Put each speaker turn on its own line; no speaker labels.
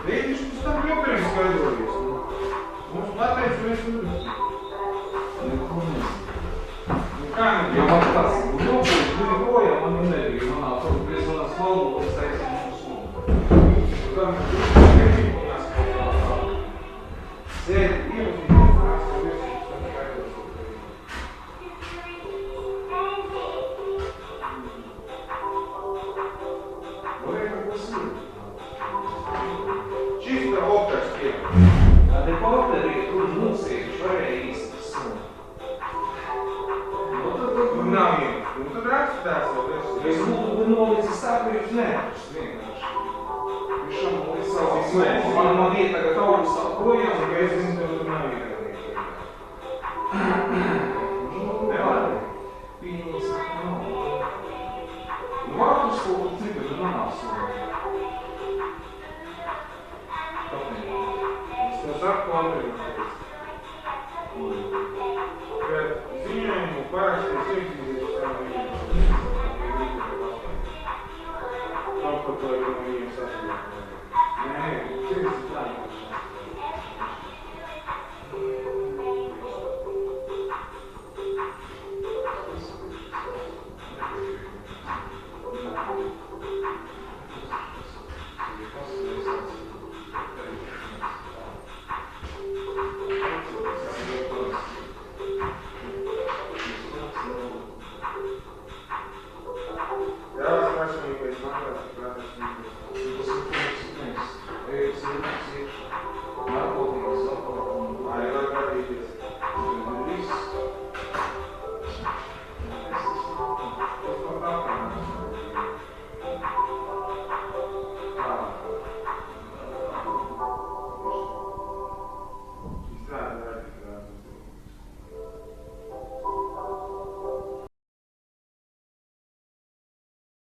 Viņš mums tam joprojām skaidrojies. Mums pateica, mēs nedarīsim.
Neko nezinu.
Kā ne?
Jo man tas joprojām bija projām, man nebija manā personās valodas taisīšanas summa.
Tā mēs nebija un jāskaidrā. Sēdi, ievazīties, nāc, ka virsības tam skaidros. Varēja, kas ir? Čista opters pieņem.
Tā te porteri, kur nosieši varēja īsti summa.
Un nav viena. Un tad rakstu tās vēl visu.
Es būtu nolicis tā, ka jūs neatrast vienkārši. Viņš šam līdz savu izmēķi. Man vieta tagad augstā projām, un
Es zinu, ka tur nav viena.
nevar. Pieņems, ka nav. Nu, vārtus kaut cik, bet manā summa. Kāpēc?
Es to saku Andrejam. Bet ziņojumu parakstīs iepazīties tam viņam. Nav par to ir